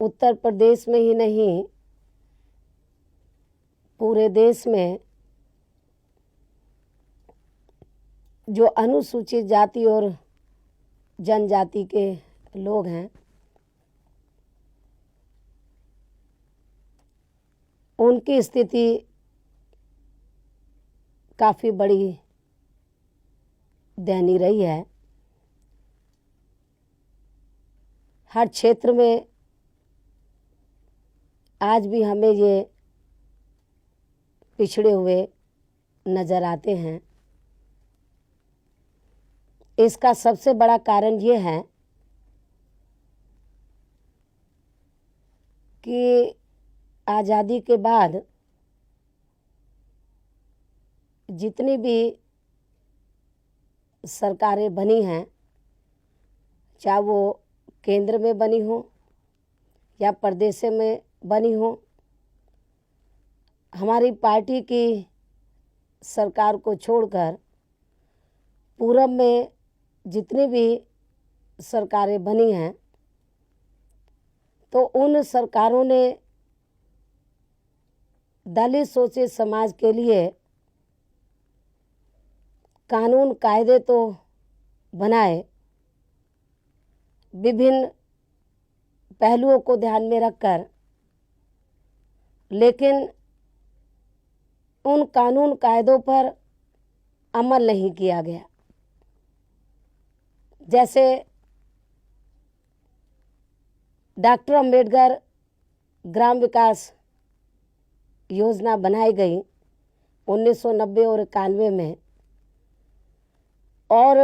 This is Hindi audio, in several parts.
उत्तर प्रदेश में ही नहीं, पूरे देश में जो अनुसूचित जाति और जनजाति के लोग हैं, उनकी स्थिति काफ़ी बड़ी दयनीय रही है। हर क्षेत्र में आज भी हमें ये पिछड़े हुए नज़र आते हैं। इसका सबसे बड़ा कारण ये है कि आज़ादी के बाद जितनी भी सरकारें बनी हैं, चाहे वो केंद्र में बनी हो या प्रदेश में बनी हो, हमारी पार्टी की सरकार को छोड़कर पूरब में जितनी भी सरकारें बनी हैं, तो उन सरकारों ने दलित शोषित समाज के लिए कानून कायदे तो बनाए, विभिन्न पहलुओं को ध्यान में रखकर, लेकिन उन कानून कायदों पर अमल नहीं किया गया। जैसे डॉक्टर अंबेडकर ग्राम विकास योजना बनाई गई 1990 और 91 में, और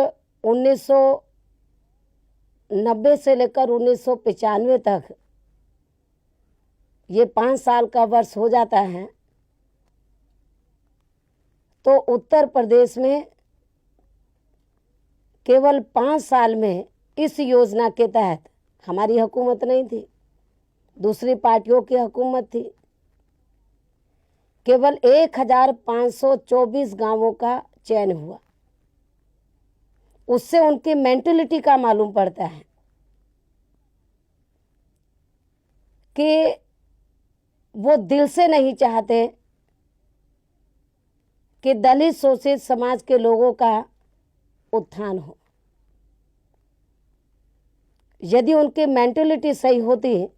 1990 से लेकर 1995 तक ये 5 साल का वर्ष हो जाता है, तो उत्तर प्रदेश में केवल 5 साल में इस योजना के तहत, हमारी हुकूमत नहीं थी, दूसरी पार्टियों की हुकूमत थी, केवल 1524 गांवों का चयन हुआ। उससे उनकी मेंटलिटी का मालूम पड़ता है कि वो दिल से नहीं चाहते कि दलित शोषित समाज के लोगों का उत्थान हो। यदि उनकी मेंटलिटी सही होती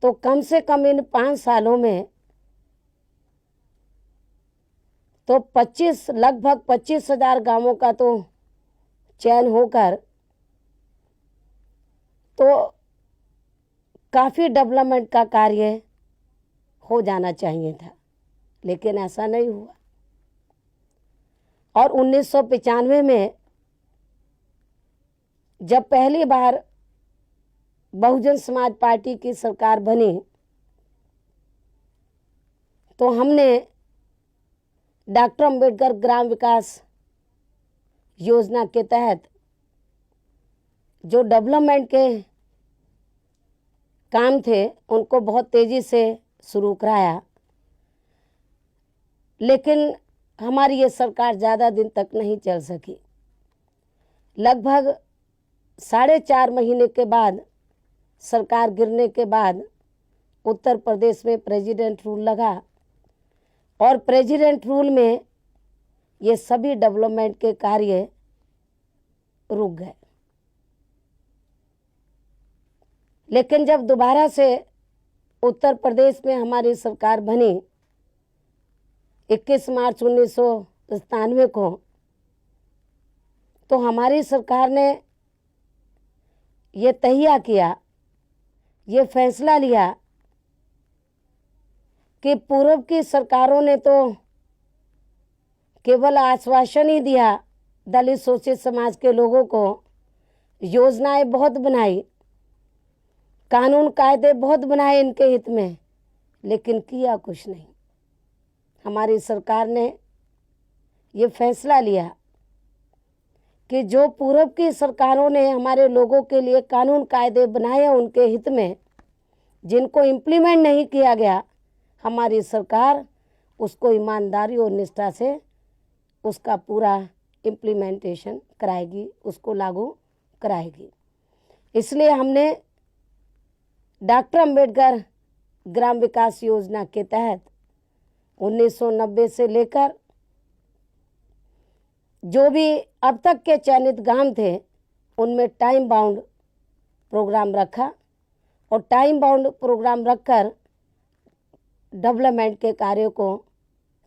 तो कम से कम इन 5 सालों में तो लगभग 25,000 गांवों का तो चयन होकर तो काफ़ी डेवलपमेंट का कार्य हो जाना चाहिए था, लेकिन ऐसा नहीं हुआ। और 1995 में जब पहली बार बहुजन समाज पार्टी की सरकार बनी, तो हमने डॉक्टर अंबेडकर ग्राम विकास योजना के तहत जो डेवलपमेंट के काम थे उनको बहुत तेज़ी से शुरू कराया, लेकिन हमारी ये सरकार ज़्यादा दिन तक नहीं चल सकी। लगभग 4.5 महीने के बाद, सरकार गिरने के बाद, उत्तर प्रदेश में प्रेसिडेंट रूल लगा, और प्रेसिडेंट रूल में ये सभी डेवलपमेंट के कार्य रुक गए। लेकिन जब दोबारा से उत्तर प्रदेश में हमारी सरकार बनी 21 मार्च 1997 को, तो हमारी सरकार ने ये तहिया किया, ये फैसला लिया कि पूर्व की सरकारों ने तो केवल आश्वासन ही दिया दलित शोषित समाज के लोगों को, योजनाएं बहुत बनाई, कानून कायदे बहुत बनाए इनके हित में, लेकिन किया कुछ नहीं। हमारी सरकार ने ये फैसला लिया कि जो पूर्व की सरकारों ने हमारे लोगों के लिए कानून कायदे बनाए उनके हित में, जिनको इम्प्लीमेंट नहीं किया गया, हमारी सरकार उसको ईमानदारी और निष्ठा से उसका पूरा इम्प्लीमेंटेशन कराएगी, उसको लागू कराएगी। इसलिए हमने डॉक्टर अंबेडकर ग्राम विकास योजना के तहत 1990 से लेकर जो भी अब तक के चयनित गांव थे उनमें टाइम बाउंड प्रोग्राम रखा और टाइम बाउंड प्रोग्राम रखकर डेवलपमेंट के कार्यों को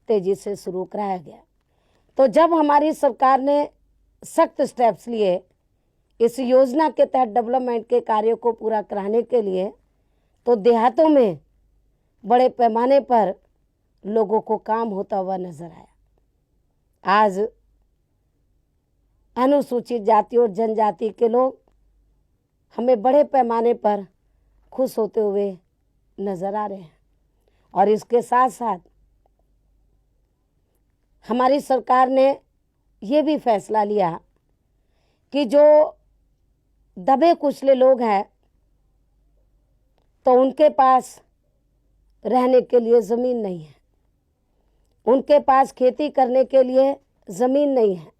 तेजी से शुरू कराया गया। तो जब हमारी सरकार ने सख्त स्टेप्स लिए इस योजना के तहत डेवलपमेंट के कार्यों को पूरा कराने के लिए, तो देहातों में बड़े पैमाने पर लोगों को काम होता हुआ नजर आया। आज अनुसूचित जाति और जनजाति के लोग हमें बड़े पैमाने पर खुश होते हुए नजर आ रहे हैं। और इसके साथ साथ हमारी सरकार ने ये भी फैसला लिया कि जो दबे कुचले लोग हैं तो उनके पास रहने के लिए ज़मीन नहीं है, उनके पास खेती करने के लिए ज़मीन नहीं है।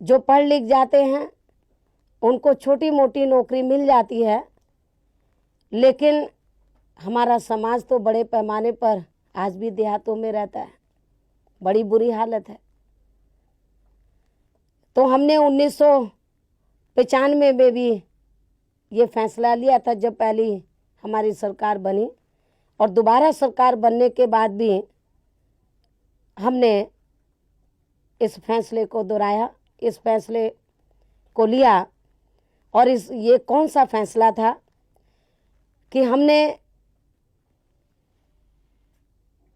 जो पढ़ लिख जाते हैं उनको छोटी मोटी नौकरी मिल जाती है, लेकिन हमारा समाज तो बड़े पैमाने पर आज भी देहातों में रहता है। बड़ी बुरी हालत है। तो हमने 1995 में भी ये फैसला लिया था जब पहली हमारी सरकार बनी, और दोबारा सरकार बनने के बाद भी हमने इस फैसले को दोहराया, इस फैसले को लिया। और ये कौन सा फैसला था कि हमने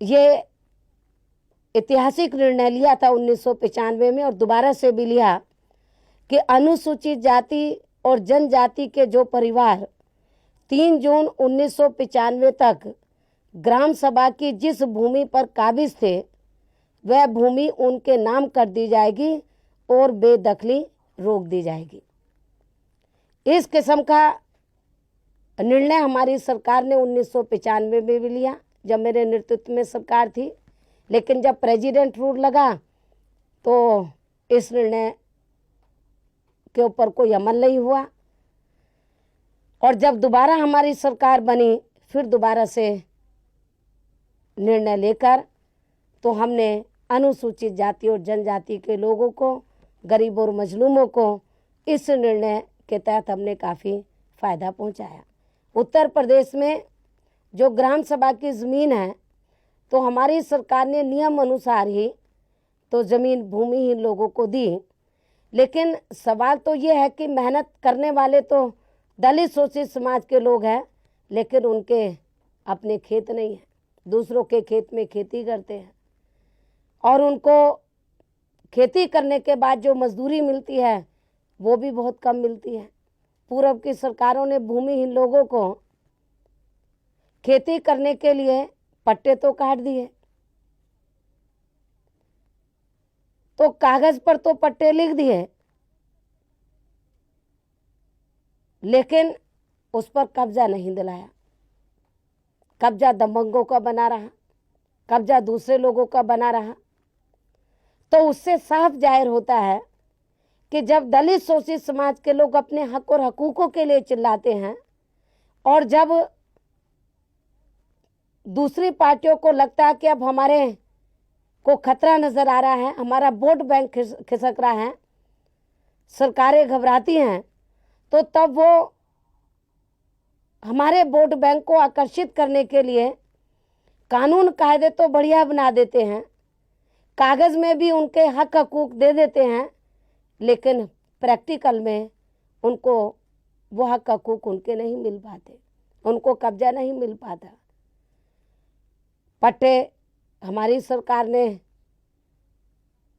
ये ऐतिहासिक निर्णय लिया था 1995 में और दोबारा से भी लिया कि अनुसूचित जाति और जनजाति के जो परिवार 3 जून 1995 तक ग्राम सभा की जिस भूमि पर काबिज थे वह भूमि उनके नाम कर दी जाएगी और बेदखली रोक दी जाएगी। इस किस्म का निर्णय हमारी सरकार ने 1995 में भी लिया जब मेरे नेतृत्व में सरकार थी, लेकिन जब प्रेसिडेंट रूल लगा तो इस निर्णय के ऊपर कोई अमल नहीं हुआ। और जब दोबारा हमारी सरकार बनी फिर दोबारा से निर्णय लेकर तो हमने अनुसूचित जाति और जनजाति के लोगों को, गरीब और मजलूमों को इस निर्णय के तहत हमने काफ़ी फ़ायदा पहुंचाया। उत्तर प्रदेश में जो ग्राम सभा की ज़मीन है तो हमारी सरकार ने नियम अनुसार ही तो ज़मीन भूमिहीन लोगों को दी, लेकिन सवाल तो ये है कि मेहनत करने वाले तो दलित शोषित समाज के लोग हैं, लेकिन उनके अपने खेत नहीं हैं, दूसरों के खेत में खेती करते हैं और उनको खेती करने के बाद जो मजदूरी मिलती है वो भी बहुत कम मिलती है। पूर्व की सरकारों ने भूमिहीन लोगों को खेती करने के लिए पट्टे तो काट दिए, तो कागज पर तो पट्टे लिख दिए, लेकिन उस पर कब्जा नहीं दिलाया। कब्जा दबंगों का बना रहा, कब्जा दूसरे लोगों का बना रहा। तो उससे साफ जाहिर होता है कि जब दलित शोषित समाज के लोग अपने हक और हकूकों के लिए चिल्लाते हैं और जब दूसरी पार्टियों को लगता है कि अब हमारे को खतरा नजर आ रहा है, हमारा वोट बैंक खिसक रहा है, सरकारें घबराती हैं, तो तब वो हमारे वोट बैंक को आकर्षित करने के लिए कानून कायदे तो बढ़िया बना देते हैं, कागज में भी उनके हक हकूक दे देते हैं, लेकिन प्रैक्टिकल में उनको वो हक हकूक उनके नहीं मिल पाते, उनको कब्जा नहीं मिल पाता। पट्टे हमारी सरकार ने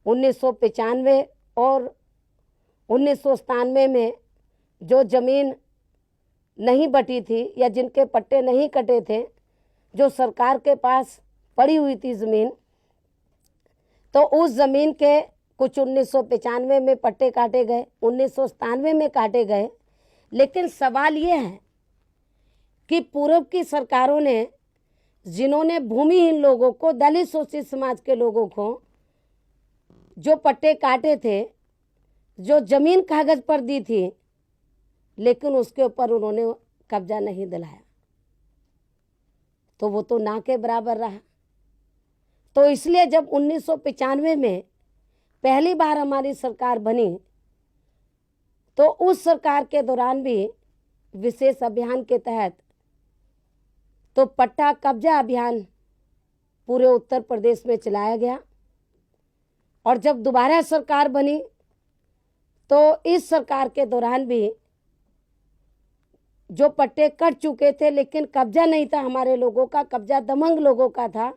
1995 और 1997 में जो ज़मीन नहीं बटी थी या जिनके पट्टे नहीं कटे थे, जो सरकार के पास पड़ी हुई थी ज़मीन, तो उस ज़मीन के कुछ 1995 में पट्टे काटे गए, 1997 में काटे गए। लेकिन सवाल ये है कि पूर्व की सरकारों ने जिन्होंने भूमिहीन लोगों को, दलित शोषित समाज के लोगों को जो पट्टे काटे थे, जो ज़मीन कागज पर दी थी, लेकिन उसके ऊपर उन्होंने कब्जा नहीं दिलाया, तो वो तो ना के बराबर रहा। तो इसलिए जब 1995 में पहली बार हमारी सरकार बनी, तो उस सरकार के दौरान भी विशेष अभियान के तहत तो पट्टा कब्जा अभियान पूरे उत्तर प्रदेश में चलाया गया। और जब दोबारा सरकार बनी तो इस सरकार के दौरान भी जो पट्टे कट चुके थे लेकिन कब्जा नहीं था हमारे लोगों का, कब्जा दमंग लोगों का था,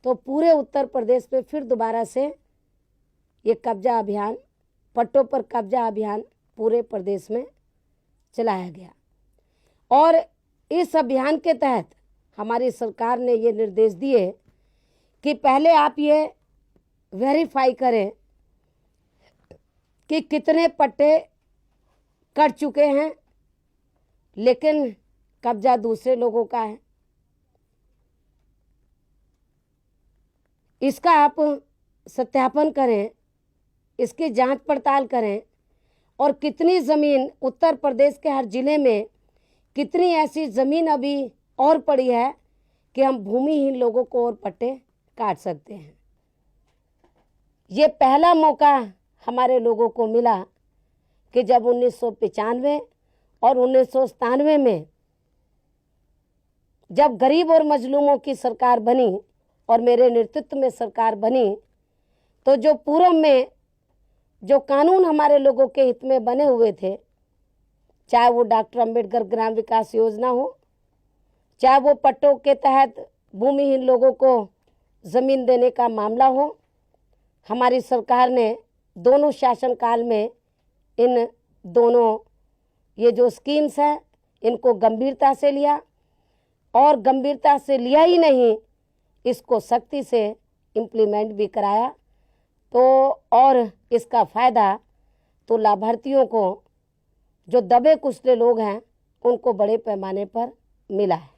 तो पूरे उत्तर प्रदेश में फिर दोबारा से ये कब्जा अभियान, पट्टों पर कब्जा अभियान पूरे प्रदेश में चलाया गया। और इस अभियान के तहत हमारी सरकार ने ये निर्देश दिए कि पहले आप ये वेरीफाई करें कि कितने पट्टे कट चुके हैं लेकिन कब्जा दूसरे लोगों का है। इसका आप सत्यापन करें, इसकी जांच पड़ताल करें, और कितनी ज़मीन उत्तर प्रदेश के हर जिले में कितनी ऐसी ज़मीन अभी और पड़ी है कि हम भूमिहीन लोगों को और पट्टे काट सकते हैं। ये पहला मौका हमारे लोगों को मिला कि जब 1995 और 1997 में जब गरीब और मजलूमों की सरकार बनी और मेरे नेतृत्व में सरकार बनी, तो जो पूर्व में जो कानून हमारे लोगों के हित में बने हुए थे, चाहे वो डॉक्टर अंबेडकर ग्राम विकास योजना हो, चाहे वो पट्टों के तहत भूमिहीन लोगों को ज़मीन देने का मामला हो, हमारी सरकार ने दोनों शासनकाल में इन दोनों ये जो स्कीम्स हैं इनको गंभीरता से लिया, और गंभीरता से लिया ही नहीं, इसको सख्ती से इम्प्लीमेंट भी कराया। तो और इसका फ़ायदा तो लाभार्थियों को, जो दबे कुचले लोग हैं, उनको बड़े पैमाने पर मिला है।